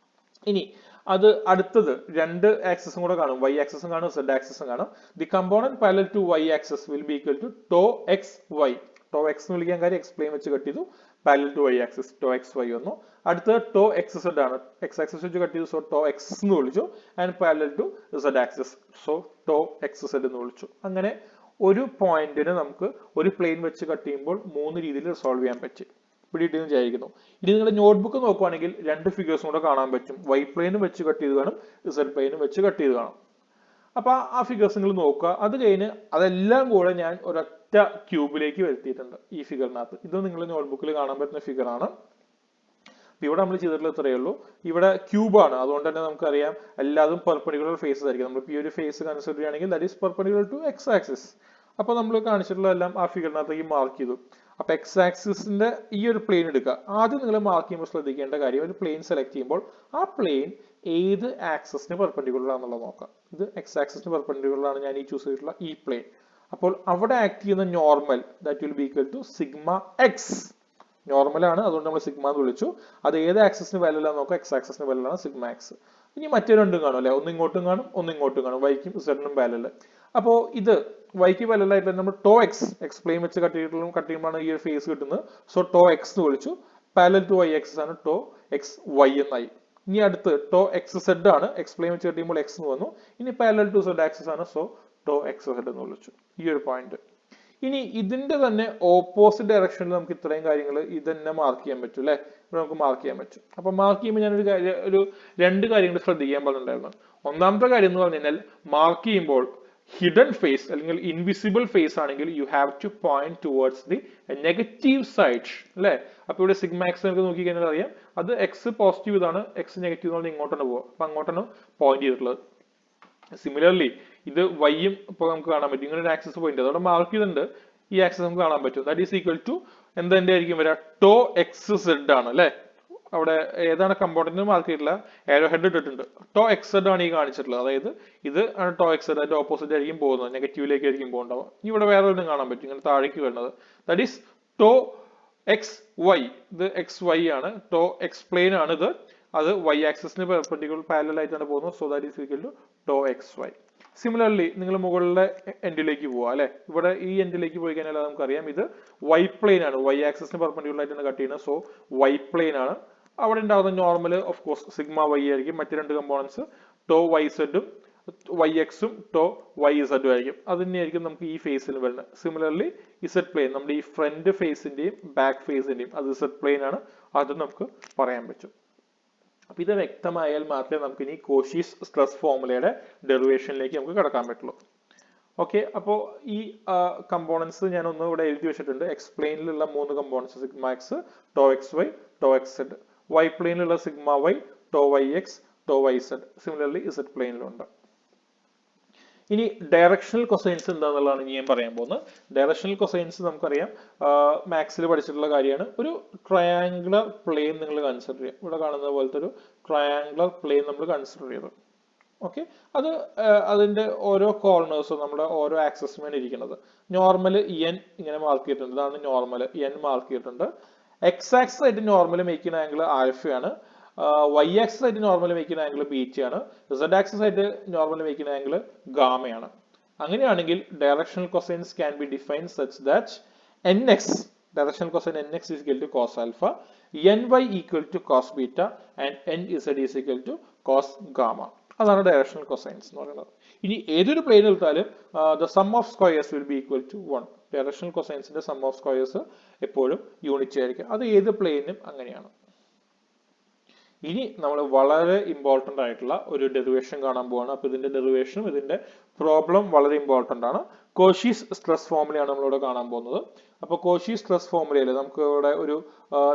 ഇനി അത് അടുത്തത് 2 ആക്സിസും കൂടെ കാണും, വൈ ആക്സിസും കാണും, സെഡ് ആക്സിസും കാണും. The component parallel to Y axis will be equal to tau X Y. Tau X എന്ന് വിളിക്കാൻ കാര്യം എക്സ് പ്ലെയിൻ വെച്ച് കട്ട് ചെയ്തു, parallel to Y axis, tau X Y വന്നു. അടുത്തത് ടോ എക്സ് സെഡ് ആണ്, എക്സ് ആക്സിസ് വെച്ച് കട്ട് ചെയ്തു, സോ ടോ എക്സ് എന്ന് വിളിച്ചു, and parallel to Z axis, so tau X Z എന്ന് വിളിച്ചു. അങ്ങനെ ഒരു പോയിന്റിന് നമുക്ക് ഒരു പ്ലെയിൻ വെച്ച് കട്ട് ചെയ്യുമ്പോൾ 3 രീതിയിൽ റിസോൾവ് ചെയ്യാൻ പറ്റി. പിടിയിട്ടെന്ന് വിചാരിക്കുന്നു. ഇനി നിങ്ങളുടെ നോട്ട്ബുക്ക് നോക്കുവാണെങ്കിൽ 2 ഫിഗേഴ്സും കൂടെ കാണാൻ പറ്റും. വൈ പ്ലെയിനും വെച്ച് കട്ട് ചെയ്ത് കാണും, സെഡ് പ്ലെയിനും വെച്ച് കട്ട് ചെയ്ത് കാണും. അപ്പൊ ആ ഫിഗേഴ്സ് നിങ്ങൾ നോക്കുക. അത് കഴിഞ്ഞ് അതെല്ലാം കൂടെ ഞാൻ ഒരൊറ്റ ക്യൂബിലേക്ക് വരുത്തിയിട്ടുണ്ട് ഈ ഫിഗറിനകത്ത്. ഇത് നിങ്ങൾ നോട്ട്ബുക്കിൽ കാണാൻ പറ്റുന്ന ഫിഗർ ആണ്. ഇവിടെ നമ്മൾ ചെയ്തിട്ടുള്ള ഇത്രയേ ഉള്ളൂ. ഇവിടെ ക്യൂബാണ്, അതുകൊണ്ട് തന്നെ നമുക്കറിയാം എല്ലാതും പെർപെൻഡിക്കുലർ ഫേസസ് ആയിരിക്കും. നമ്മൾ ഈ ഒരു ഫേസ് കൺസിഡർ ചെയ്യുകയാണെങ്കിൽ that is perpendicular to X axis. അപ്പൊ നമ്മൾ കാണിച്ചിട്ടുള്ളതെല്ലാം ആ ഫിഗറിനകത്തേക്ക് മാർക്ക് ചെയ്തു. അപ്പൊ എക്സ് ആക്സിസിന്റെ ഈ ഒരു പ്ലെയിൻ എടുക്കുക. ആദ്യം നിങ്ങൾ മാർക്ക് ചെയ്യുമ്പോൾ ശ്രദ്ധിക്കേണ്ട കാര്യം, ഒരു പ്ലെയിൻ സെലക്ട് ചെയ്യുമ്പോൾ ആ പ്ലെയിൻ ഏത് ആക്സിസിന് പെർപെൻഡിക്കുലർ ആണെന്നുള്ളത് നോക്കാം. ഇത് എക്സ് ആക്സിസിന് പെർപെൻഡിക്കുലർ ആണ് ഞാൻ ഈ ചൂസ് ചെയ്തിട്ടുള്ള ഈ പ്ലെയിൻ. അപ്പോൾ അവിടെ ആക്ട് ചെയ്യുന്ന normal that will be equal to sigma X. Normal ആണ്, അതുകൊണ്ട് നമ്മൾ സിഗ്മ എന്ന് വിളിച്ചു. അത് ഏത് ആക്സിസിന് വാല്യൂ ആണെന്ന് നോക്കാം, എക്സ് ആക്സിസിന് വാല്യൂ ആണ് സിഗ്മ എക്സ്. ഇനി മറ്റേ രണ്ടും കാണും അല്ലെ, ഒന്ന് ഇങ്ങോട്ടും കാണും ഒന്ന് ഇങ്ങോട്ടും കാണും, വൈക്കും സെഡിനും വാല്യൂ. അപ്പോൾ ഇത് വൈക്ക് വാല്യൂ ആയിട്ട് നമ്മൾ ടോ എക്സ് എക്സ് പ്ലെയിൻ വെച്ച് കട്ട് ചെയ്യുമ്പോഴാണ് ഈ ഒരു ഫേസ് കിട്ടുന്നത്. സോ ടോ എക്സ് എന്ന് വിളിച്ചു, പാരലൽ ടു വൈ എക്സ് ആണ് ടോ എക്സ് വൈ എന്നായി. ഇനി അടുത്ത് ടോ എക്സ് സെഡ് ആണ്. എക്സ്പ്ലെയിൻ വെച്ച് കഴിയുമ്പോൾ എക്സ് എന്ന് വന്നു. ഇനി പാരലൽ ടു സെഡ് ആക്സിസ് ആണ്. സോ ടോ എക്സ് സെഡ് എന്ന് വിളിച്ചു ഈ ഒരു പോയിന്റ്. ഇനി ഇതിന്റെ തന്നെ ഓപ്പോസിറ്റ് ഡയറക്ഷനിൽ നമുക്ക് ഇത്രയും കാര്യങ്ങൾ ഇത് തന്നെ മാർക്ക് ചെയ്യാൻ പറ്റും അല്ലെ. ഇവിടെ നമുക്ക് മാർക്ക് ചെയ്യാൻ പറ്റും. അപ്പൊ മാർക്ക് ചെയ്യുമ്പോൾ ഞാനൊരു രണ്ട് കാര്യങ്ങൾ ശ്രദ്ധിക്കാൻ പറഞ്ഞിട്ടുണ്ടായിരുന്നു. ഒന്നാമത്തെ കാര്യം എന്ന് പറഞ്ഞു കഴിഞ്ഞാൽ മാർക്ക് ചെയ്യുമ്പോൾ ഹിഡൻ ഫേസ് അല്ലെങ്കിൽ ഇൻവിസിബിൾ ഫേസ് ആണെങ്കിൽ you have two point towards the negative side അല്ലെ. അപ്പൊ ഇവിടെ സിഗ്മ എക്സ് നമുക്ക് നോക്കി കഴിഞ്ഞാൽ അറിയാം അത് എക്സ് പോസിറ്റീവ് ഇതാണ്, എക്സ് നെഗറ്റീവ് എന്ന് പറഞ്ഞാൽ ഇങ്ങോട്ടാണ് പോവുക. അപ്പൊ അങ്ങോട്ടാണ് പോയിന്റ് ചെയ്തിട്ടുള്ളത്. സിമിലർലി ഇത് വൈയും ഇപ്പൊ നമുക്ക് കാണാൻ പറ്റും. ഇങ്ങനെ ഒരു ആക്സിസ് പോയിന്റ് അതോടെ മാർക്ക് ചെയ്തിട്ടുണ്ട്. ഈ ആക്സിസ് നമുക്ക് കാണാൻ പറ്റും. ദാറ്റ് ഈസ് ഈക്വൽ ടു എന്താ ആയിരിക്കും വരിക? ടോ എക്സ് സെഡ് ആണ് അല്ലെ. അവിടെ ഏതാണ് കമ്പോണന്റ് മാർക്ക് ചെയ്തിട്ടില്ല, ഏരോ ഹെഡ് ഇട്ടിട്ടുണ്ട്. ടോ എക്സ് സെഡ് ആണ് ഈ കാണിച്ചിട്ടുള്ളത്. അതായത് ഇത് ആണ് ടോ എക്സ് സെഡ്, അതിന്റെ ഓപ്പോസിറ്റ് ആയിരിക്കും പോകുന്നത്, നെഗറ്റീവിലേക്ക് ആയിരിക്കും പോകുന്നുണ്ടാവുക. ഇവിടെ വേറെ ഒന്നും കാണാൻ പറ്റും, ഇങ്ങനെ താഴേക്ക് വരുന്നത്. That is tau X Y. ഇത് എക്സ് വൈ ആണ്. ടോ എക്സ് പ്ലെയിൻ ആണ് ഇത്. അത് വൈ ആക്സിസിന് പെർപെൻഡിക്കുലർ പാരലൽ ആയിട്ടാണ് പോകുന്നത്. So that is equal to tau X Y. Similarly നിങ്ങൾ മുകളിലെ എൻഡിലേക്ക് പോവുക അല്ലെ. ഇവിടെ ഈ എൻഡിലേക്ക് പോയി കഴിഞ്ഞാൽ നമുക്കറിയാം ഇത് വൈ പ്ലെയിൻ ആണ്. വൈ ആക്സിസിന് പെർപെൻഡിക്കുലർ ആയിട്ടാണ് കട്ട് ചെയ്യുന്നത്. സോ വൈ പ്ലെയിൻ ആണ്. അവിടെ ഉണ്ടാകുന്ന normal of course sigma Y ആയിരിക്കും. മറ്റു രണ്ട് കമ്പോണൻസ് ടോ വൈ സെഡും വൈ എക്സും ടോ വൈ സെഡും ആയിരിക്കും. അത് തന്നെയായിരിക്കും നമുക്ക് ഈ ഫേസിൽ വരുന്നത്. സിമിലർലി ഇസഡ് പ്ലെയിൻ, നമ്മുടെ ഈ ഫ്രണ്ട് ഫേസിന്റെയും ബാക്ക് ഫേസിന്റെയും അത് ഇസഡ് പ്ലെയിൻ ആണ്. അത് നമുക്ക് പറയാൻ പറ്റും. അപ്പൊ ഇത് വ്യക്തമായാൽ മാത്രമേ നമുക്ക് ഇനി കോഷീസ് സ്ട്രെസ് ഫോർമുലയുടെ ഡെറിവേഷനിലേക്ക് നമുക്ക് കടക്കാൻ പറ്റുള്ളൂ. ഓക്കെ, അപ്പോൾ ഈ കമ്പോണൻസ് ഞാൻ ഒന്ന് ഇവിടെ എഴുതി വെച്ചിട്ടുണ്ട്. എക്സ്പ്ലെയിനിലുള്ള 3 components sigma X, tau X Y, tau X Z. Y പ്ലെയിനിലുള്ള sigma Y, tau Y X, tau Y Z. Similarly Z പ്ലെയിനിലുണ്ട്. ഇനി ഡയറക്ഷണൽ കൊസൈൻസ് എന്താണെന്നുള്ളതാണ് ഇനി ഞാൻ പറയാൻ പോകുന്നത്. ഡയറക്ഷണൽ കൊസൈൻസ് നമുക്കറിയാം മാത്സിൽ പഠിച്ചിട്ടുള്ള കാര്യമാണ്. ഒരു ട്രയാങ്കുലർ പ്ലെയിൻ നിങ്ങൾ കൺസിഡർ ചെയ്യുക. ഇവിടെ കാണുന്ന പോലത്തെ ഒരു ട്രയാങ്കുലർ പ്ലെയിൻ നമ്മൾ കൺസിഡർ ചെയ്തു. ഓക്കെ, അത് അതിന്റെ ഓരോ കോർണേഴ്സും നമ്മുടെ ഓരോ ആക്സസിനുമാണ് ഇരിക്കുന്നത്. നോർമൽ എൻ ഇങ്ങനെ മാർക്ക് ചെയ്തിട്ടുണ്ട്. ഇതാണ് നോർമൽ എൻ മാർക്ക് ചെയ്തിട്ടുണ്ട്. എക്സ് ആക്സിസ് ആയിട്ട് നോർമൽ മേക്ക് ചെയ്യുന്ന ആംഗിൾ ആൽഫയാണ്. വൈ ആക്സിസ് ആയിട്ട് നോർമൽ മേക്ക് ചെയ്യുന്ന ആംഗിൾ ബീറ്റയാണ്. സെഡ് ആക്സിസ് ആയിട്ട് നോർമൽ മേക്ക് ചെയ്യുന്ന ആംഗിൾ ഗാമയാണ്. അങ്ങനെയാണെങ്കിൽ directional cosines can be define such that N X directional cosine N X is equal to cos alpha, N Y equal to cos beta and N Z is equal to cos gamma. അതാണ് directional cosines എന്ന് പറയുന്നത്. ഇനി ഏതൊരു plane എടുത്താലും the sum of squares will be equal to 1. Directional കൊസൈൻസിന്റെ sum of squares എപ്പോഴും unit ആയിരിക്കും. അത് ഏത് പ്ലെയിനും അങ്ങനെയാണ്. ഇനി നമ്മൾ വളരെ ഇമ്പോർട്ടന്റ് ആയിട്ടുള്ള ഒരു ഡെറിവേഷൻ കാണാൻ പോവാണ്. അപ്പൊ ഇതിന്റെ ഡെറിവേഷനും ഇതിന്റെ പ്രോബ്ലം വളരെ ഇമ്പോർട്ടന്റ് ആണ്. കോഷീസ് സ്ട്രെസ് ഫോർമുലയാണ് നമ്മളിവിടെ കാണാൻ പോകുന്നത്. അപ്പൊ കോഷീസ് സ്ട്രെസ് ഫോർമുലയിൽ നമുക്ക് ഇവിടെ ഒരു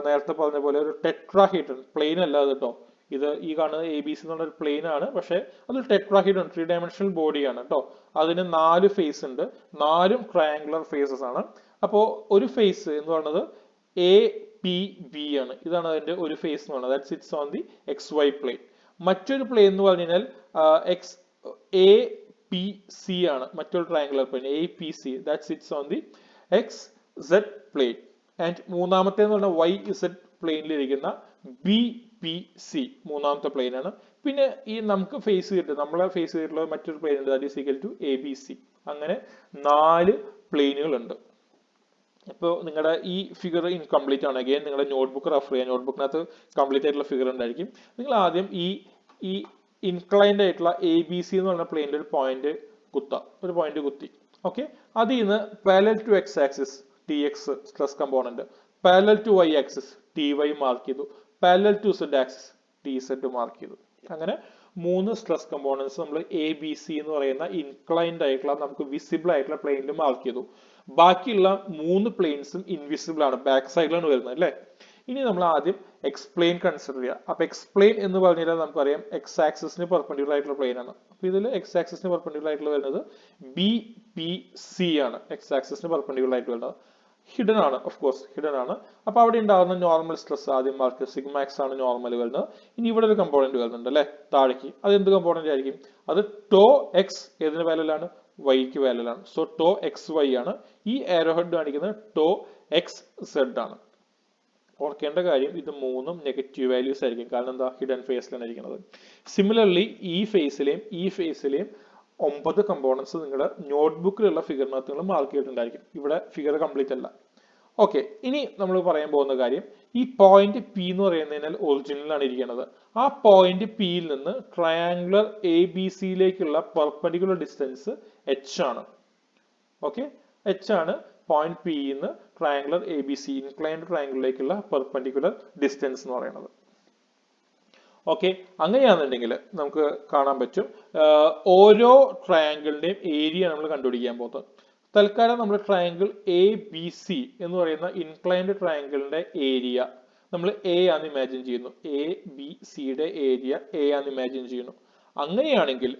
നേരത്തെ പറഞ്ഞ പോലെ ഒരു ടെട്രാഹീഡ്രൺ പ്ലെയിൻ അല്ല കേട്ടോ. ഇത് ഈ കാണുന്നത് എ ബി സി എന്നുള്ള ഒരു പ്ലെയിൻ ആണ്. പക്ഷെ അതൊരു ടെട്രാഹീഡ്രൺ 3 ഡയമെൻഷണൽ ബോഡിയാണ് കേട്ടോ. അതിന് 4 ഫേസ് ഉണ്ട്. 4ഉം ട്രയാങ്കുലർ ഫേസസ് ആണ്. അപ്പോ ഒരു ഫേസ് എന്ന് പറയുന്നത് എ പി ബി ആണ്. ഇതാണ് അതിന്റെ ഒരു ഫേസ് എന്ന് പറയുന്നത്. That sits on the X Y plane. മറ്റൊരു പ്ലെയിൻ എന്ന് പറഞ്ഞു കഴിഞ്ഞാൽ എക്സ് എ പി സി ആണ്. മറ്റൊരു triangular plane A P C that sits on the X Z plane. And മൂന്നാമത്തെ എന്ന് പറഞ്ഞാൽ വൈ ഇസഡ് പ്ലെയിനിലിരിക്കുന്ന ബി പി സി മൂന്നാമത്തെ പ്ലെയിൻ ആണ്. പിന്നെ ഈ നമുക്ക് ഫേസ് ചെയ്തിട്ട് നമ്മളെ ഫേസ് ചെയ്തിട്ടുള്ള മറ്റൊരു പ്ലെയിൻ ഉണ്ട്. That is equal to A B C. അങ്ങനെ 4 പ്ലെയിനുകൾ ഉണ്ട്. ഇപ്പോൾ നിങ്ങളുടെ ഈ ഫിഗർ ഇൻകംപ്ലീറ്റ് ആണ്. അഗൈൻ നിങ്ങളുടെ നോട്ട്ബുക്ക് റെഫർ ചെയ്യുക. നോട്ട്ബുക്കിനകത്ത് കംപ്ലീറ്റ് ആയിട്ടുള്ള ഫിഗർ ഉണ്ടായിരിക്കും. നിങ്ങൾ ആദ്യം ഈ ഇൻക്ലൈൻഡ് ആയിട്ടുള്ള എ ബി സി എന്ന് പറഞ്ഞ പ്ലെയിനിൽ ഒരു പോയിന്റ് കുത്തി. ഓക്കെ, അതിൽ നിന്ന് parallel to X axis T X stress component, parallel to Y axis T Y mark ചെയ്തു, parallel to Z axis T Z mark ചെയ്തു. അങ്ങനെ 3 സ്ട്രെസ് കമ്പോണൻസ് നമ്മൾ എ ബി സി എന്ന് പറയുന്ന ഇൻക്ലൈൻഡ് ആയിട്ടുള്ള നമുക്ക് വിസിബിൾ ആയിട്ടുള്ള പ്ലെയിനിൽ മാർക്ക് ചെയ്തു. ബാക്കിയുള്ള 3 പ്ലെയിൻസും ഇൻവിസിബിൾ ആണ്, ബാക്ക് സൈഡിലാണ് വരുന്നത് അല്ലെ. ഇനി നമ്മൾ ആദ്യം എക്സ്പ്ലെയിൻ കൺസിഡർ ചെയ്യുക. അപ്പൊ എക്സ്പ്ലെയിൻ എന്ന് പറഞ്ഞാൽ നമുക്കറിയാം എക്സ് ആക്സിസിന് പെർപെൻഡിക്കുലർ ആയിട്ടുള്ള പ്ലെയിൻ ആണ്. അപ്പൊ ഇതിൽ എക്സ് ആക്സിസിന് പെർപെൻഡിക്കുലർ ആയിട്ടുള്ള വരുന്നത് ബി പി സി ആണ്. എക്സ് ആക്സിസിന് പെർപെൻഡിക്കുലർ ആയിട്ട് വരുന്നത് ഹിഡൻ ആണ്, ഓഫ് കോഴ്സ് ഹിഡൻ ആണ്. അപ്പൊ അവിടെ ഉണ്ടാകുന്ന നോർമൽ സ്ട്രെസ് ആദ്യം മാർക്ക് സിഗ്മ എക്സ് ആണ് നോർമൽ വരുന്നത്. ഇനി ഇവിടെ ഒരു കമ്പോണന്റ് വരുന്നുണ്ട് അല്ലെ താഴേക്ക്. അത് എന്ത് കമ്പോണന്റ് ആയിരിക്കും? അത് ടോ എക്സ് ഏതിന് വാല്യൂലാണ്? വൈക്ക് വാല്യൂലാണ്. സോ ടോ എക്സ് വൈ ആണ്. ഈ ആരോ ഹെഡ് കാണിക്കുന്നത് ടോ എക്സ് സെഡ് ആണ്. ഓർക്കേണ്ട കാര്യം ഇത് 3ഉം നെഗറ്റീവ് വാല്യൂസ് ആയിരിക്കും. കാരണം എന്താ? ഹിഡൻ ഫേസിലാണ് ഇരിക്കുന്നത്. സിമിലർലി ഈ ഫേസിലെയും 9 കമ്പോണൻസ് നിങ്ങളുടെ നോട്ട്ബുക്കിലുള്ള ഫിഗറിനകത്ത് നിങ്ങൾ മാർക്ക് ചെയ്തിട്ടുണ്ടായിരിക്കും. ഇവിടെ ഫിഗർ കംപ്ലീറ്റ് അല്ല. ഓക്കെ, ഇനി നമ്മൾ പറയാൻ പോകുന്ന കാര്യം ഈ പോയിന്റ് പി എന്ന് പറയുന്നതിനാൽ ഒറിജിനിലാണ് ഇരിക്കുന്നത്. ആ പോയിന്റ് പിയിൽ നിന്ന് ട്രയാങ്കുലർ എ ബി സിയിലേക്കുള്ള പെർപെൻഡിക്കുലർ ഡിസ്റ്റൻസ് എച്ച് ആണ്. ഓക്കെ, എച്ച് ആണ് പോയിന്റ് പി നിന്ന് triangular A B C inclined ട്രയാങ്കിളിലേക്കുള്ള പെർപെൻഡിക്കുലർ ഡിസ്റ്റൻസ് എന്ന് പറയുന്നത്. ഓക്കെ, അങ്ങനെയാണെന്നുണ്ടെങ്കിൽ നമുക്ക് കാണാൻ പറ്റും ഓരോ ട്രയാങ്കിളിന്റെയും ഏരിയ നമ്മൾ കണ്ടുപിടിക്കാൻ പോകുന്നത്. തൽക്കാലം നമ്മൾ ട്രയാങ്കിൾ എ ബി സി എന്ന് പറയുന്ന ഇൻക്ലൈൻഡ് ട്രയാങ്കിളിന്റെ ഏരിയ നമ്മൾ എ ആണെന്ന് ഇമാജിൻ ചെയ്യുന്നു. എ ബി സിയുടെ ഏരിയ എ ആണെന്ന് ഇമാജിൻ ചെയ്യുന്നു. അങ്ങനെയാണെങ്കിൽ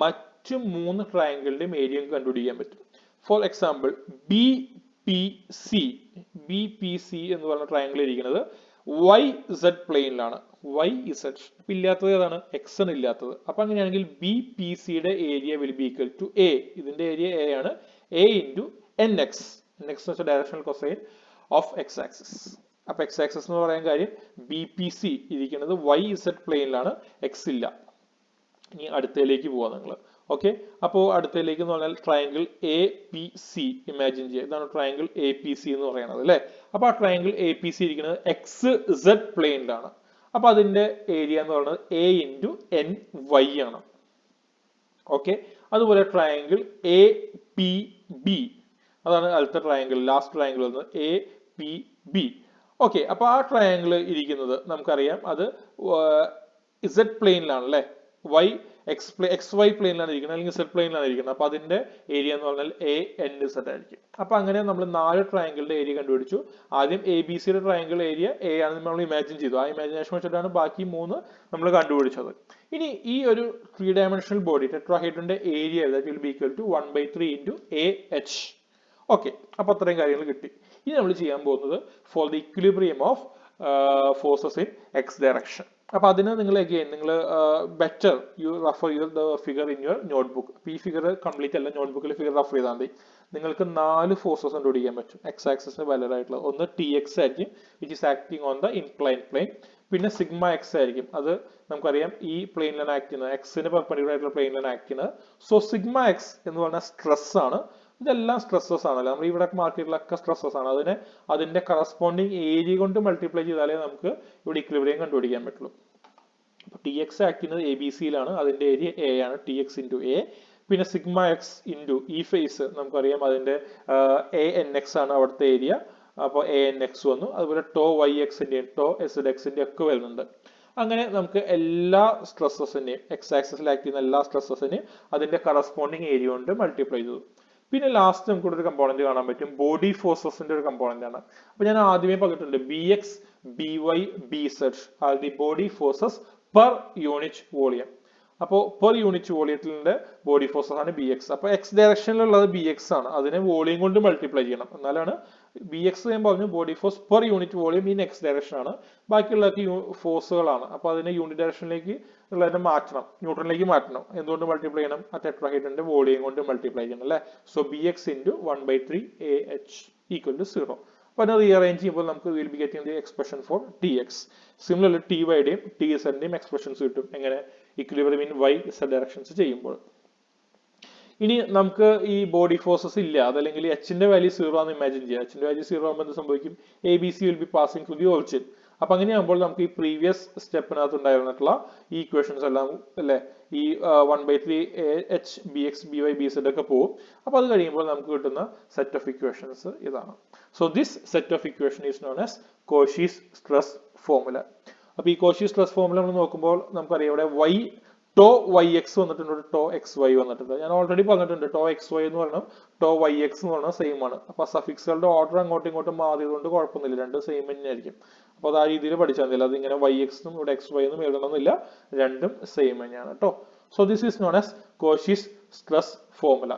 മറ്റു 3 ട്രയാങ്കിളിന്റെയും ഏരിയ കണ്ടുപിടിക്കാൻ പറ്റും. For example B P C എന്ന് പറയുന്ന ട്രയാങ്കിൾ ഇരിക്കുന്നത് വൈ ഇസഡ് പ്ലെയിനിലാണ്. വൈ ഇസഡ് ഇല്ലാത്തത് ഏതാണ്? എക്സ് ആണ് ഇല്ലാത്തത്. അപ്പൊ അങ്ങനെയാണെങ്കിൽ ബി പി സിയുടെ area will be equal to A. ഇതിന്റെ ഏരിയ എ ആണ്. A into N X. N X എന്ന് വെച്ചാൽ directional cosine of X axis. അപ്പൊ എക്സ് ആക്സിസ് എന്ന് പറയാൻ കാര്യം ബി പി സി ഇരിക്കുന്നത് വൈ ഇസഡ് പ്ലെയിനിലാണ്, എക്സ് ഇല്ല. ഇനി അടുത്തതിലേക്ക് പോവാ നിങ്ങൾ. ഓക്കെ, അപ്പോൾ അടുത്തതിലേക്ക് എന്ന് പറഞ്ഞാൽ triangle A P C imagine ചെയ്യുക. ഇതാണ് ട്രയാങ്കിൾ എ പി സി എന്ന് പറയുന്നത് അല്ലെ. അപ്പൊ ആ ട്രയാങ്കിൾ എ പി സി ഇരിക്കുന്നത് എക്സ് സെഡ് പ്ലെയിനിലാണ്. അപ്പൊ അതിന്റെ ഏരിയ എന്ന് പറയുന്നത് എ ഇൻറ്റു എൻ വൈ ആണ്. ഓക്കെ, അതുപോലെ ട്രയാങ്കിൾ എ പി ബി, അതാണ് അടുത്ത ട്രയാങ്കിൾ, ലാസ്റ്റ് ട്രയാങ്കിൾ വരുന്നത് എ പി ബി. ഓക്കെ, അപ്പൊ ആ ട്രയാങ്കിൾ ഇരിക്കുന്നത് നമുക്കറിയാം അത് ഇസഡ് പ്ലെയിനിലാണ് അല്ലെ. വൈ എക്സ് വൈ പ്ലെയിനിലാണ് ഇരിക്കുന്നത്, അല്ലെങ്കിൽ സെഡ് പ്ലെയിനിലാണ് ഇരിക്കുന്നത്. അപ്പൊ അതിന്റെ ഏരിയ എന്ന് പറഞ്ഞാൽ എ എൻ സെഡ് ആയിരിക്കും. അപ്പൊ അങ്ങനെ നമ്മൾ 4 ട്രയാങ്കിളിന്റെ ഏരിയ കണ്ടുപിടിച്ചു. ആദ്യം എ ബി സിയുടെ ട്രയാങ്കിൾ ഏരിയ എ ആണെന്ന് നമ്മൾ ഇമാജിൻ ചെയ്തു. ആ ഇമാജിനേഷൻ വെച്ചിട്ടാണ് ബാക്കി 3 നമ്മൾ കണ്ടുപിടിച്ചത്. ഇനി ഈ ഒരു 3 ഡയമെൻഷണൽ ബോഡി ടെട്രാഹൈഡ്രന്റെ area that will be equal to 1/3 into A H. Okay, അപ്പൊ അത്രയും കാര്യങ്ങൾ കിട്ടി. ഇനി നമ്മൾ ചെയ്യാൻ പോകുന്നത് for the equilibrium of forces in X direction. അപ്പൊ അതിന് നിങ്ങൾ better you refer the figure in your notebook. ഈ ഫിഗർ കംപ്ലീറ്റ് അല്ല, നോട്ട്ബുക്കിൽ ഫിഗർ റെഫർ ചെയ്താൽ മതി. നിങ്ങൾക്ക് 4 ഫോഴ്സസ് കണ്ടുപിടിക്കാൻ പറ്റും എക്സ് ആക്സിന് വാലിഡ് ആയിട്ടുള്ളത്. ഒന്ന് ടി എക്സ് ആയിരിക്കും, which is acting on the incline plane. പിന്നെ സിഗ്മ എക്സ് ആയിരിക്കും, അത് നമുക്കറിയാം ഈ പ്ലെയിനിലാണ് ആക്ട് ചെയ്യുന്നത്, എക്സിന് പെർപെൻഡിക്കുലർ ആയിട്ടുള്ള പ്ലെയിനിലാണ് ആക്ട് ചെയ്യുന്നത്. സോ സിഗ്മ എക്സ് എന്ന് പറഞ്ഞ സ്ട്രെസ് ആണ്. ഇതെല്ലാം സ്ട്രെസ്സസ് ആണല്ലോ, നമ്മൾ ഇവിടെ മാർക്ക് ചെയ്തിട്ടുള്ള സ്ട്രെസ്സസ് ആണ്. അതിന്റെ കറസ്പോണ്ടിങ് ഏരിയ കൊണ്ട് മൾട്ടിപ്ലൈ ചെയ്താലേ നമുക്ക് ഇവിടെ ഇക്വിലിബ്രിയം കണ്ടുപിടിക്കാൻ പറ്റുള്ളൂ. ടി എക്സ് ആക്ട് ചെയ്യുന്നത് എ ബി സിയിലാണ്, അതിന്റെ ഏരിയ എ ആണ്, ടി എക്സ് ഇൻറ്റു എ. പിന്നെ സിഗ്മ എക്സ് ഇൻറ്റു ഈ ഫേസ് നമുക്കറിയാം അതിന്റെ എ എൻ എക്സ് ആണ് അവിടുത്തെ ഏരിയ. അപ്പോൾ എ എൻ എക്സ് വന്നു. അതുപോലെ ടോ വൈ എക്സിന്റെയും ടോ എസ് എക്സിന്റെയും ഒക്കെ വരുന്നുണ്ട്. അങ്ങനെ നമുക്ക് എല്ലാ സ്ട്രെസ്സസിന്റെയും എക്സ് ആക്സിസിൽ ആക്ട് ചെയ്യുന്ന എല്ലാ സ്ട്രെസ്സസിനെയും അതിന്റെ കറസ്പോണ്ടിങ് ഏരിയ കൊണ്ട് മൾട്ടിപ്ലൈ ചെയ്തു. പിന്നെ ലാസ്റ്റ് നമുക്ക് ഒരു കമ്പോണന്റ് കാണാൻ പറ്റും, ബോഡി ഫോഴ്സസിന്റെ ഒരു കമ്പോണന്റ് ആണ്. അപ്പൊ ഞാൻ ആദ്യമേ പറഞ്ഞിട്ടുണ്ട് B X B Y B Z are the body forces per unit volume. അപ്പോൾ പെർ യൂണിറ്റ് വോളിയത്തിന്റെ ബോഡി ഫോഴ്സസ് ആണ് ബി എക്സ്. അപ്പൊ എക്സ് ഡയറക്ഷനിലുള്ളത് ബി എക്സ് ആണ്, അതിനെ വോളിയം കൊണ്ട് മൾട്ടിപ്ലൈ ചെയ്യണം, എന്നാലാണ് ബി എക്സ് ഞാൻ പറഞ്ഞു body force per unit volume in X direction ആണ്. ബാക്കിയുള്ളതൊക്കെ ഫോഴ്സുകളാണ്. അപ്പൊ അതിനെ യൂണിറ്റ് ഡയറക്ഷനിലേക്ക് ഉള്ളതിനെ മാറ്റണം, ന്യൂട്രലിലേക്ക് മാറ്റണം. എന്തുകൊണ്ട് മൾട്ടിപ്ലൈ ചെയ്യണം? ആ ടെട്രാഹൈഡ്രന്റെ വോളിയം കൊണ്ട് മൾട്ടിപ്ലൈ ചെയ്യണം അല്ലെ. So B X into 1/3 A H equal to 0. അപ്പൊ അത് റീഅറേഞ്ച് ചെയ്യുമ്പോൾ നമുക്ക് will be getting the expression for T X. Similarly T വൈയുടെയും ടി സെഡിന്റെയും എക്സ്പ്രഷൻസ് കിട്ടും. എങ്ങനെ? Equilibrium in Y Z directions ചെയ്യുമ്പോൾ. ഇനി നമുക്ക് ഈ ബോഡി ഫോഴ്സസ് ഇല്ല, അതല്ലെങ്കിൽ എച്ചിന്റെ വാല്യൂ 0 ആണെന്ന് ഇമാജിൻ ചെയ്യാം. എച്ചിന്റെ വാല്യൂ 0 ആകുമ്പോൾ എന്ത് സംഭവിക്കും? A B C will be passing to the origin. അപ്പൊ അങ്ങനെയാകുമ്പോൾ നമുക്ക് ഈ പ്രീവിയസ് സ്റ്റെപ്പിനകത്ത് ഉണ്ടായിരുന്നിട്ടുള്ള ഈ ഇക്വേഷൻസ് എല്ലാം അല്ലെ, ഈ 1/3 H B X B Y B Z ഒക്കെ പോകും. അപ്പൊ അത് കഴിയുമ്പോൾ നമുക്ക് കിട്ടുന്ന സെറ്റ് ഓഫ് ഇക്വേഷൻസ് ഇതാണ്. So this set of equation is known as Cauchy's stress formula. അപ്പൊ ഈ കോഷി സ്ട്രെസ് ഫോർമുല നമ്മൾ നോക്കുമ്പോൾ നമുക്കറിയാം ഇവിടെ വൈ ടോ വൈ എക്സ് വന്നിട്ടുണ്ട്, ടോ എക്സ് വൈ വന്നിട്ടുണ്ട്. ഞാൻ ഓൾറെഡി പറഞ്ഞിട്ടുണ്ട് ടോ എക്സ് വൈ എന്ന് പറഞ്ഞാൽ ടോ വൈ എക്സ് എന്ന് പറഞ്ഞാൽ സെയിം ആണ്. അപ്പൊ സഫിക്സുകളുടെ ഓർഡർ അങ്ങോട്ടും ഇങ്ങോട്ടും മാറിയതുകൊണ്ട് കുഴപ്പമൊന്നുമില്ല, രണ്ടും സെയിം തന്നെ ആയിരിക്കും. അപ്പൊ അത് ആ രീതിയിൽ പഠിച്ചാൽ മതി. അത് ഇങ്ങനെ വൈ എക്സും ഇവിടെ എക്സ് വൈ എന്നും എഴുതണമെന്നില്ല, രണ്ടും സെയിം തന്നെയാണ് കേട്ടോ. So this is known as Cauchy's stress formula.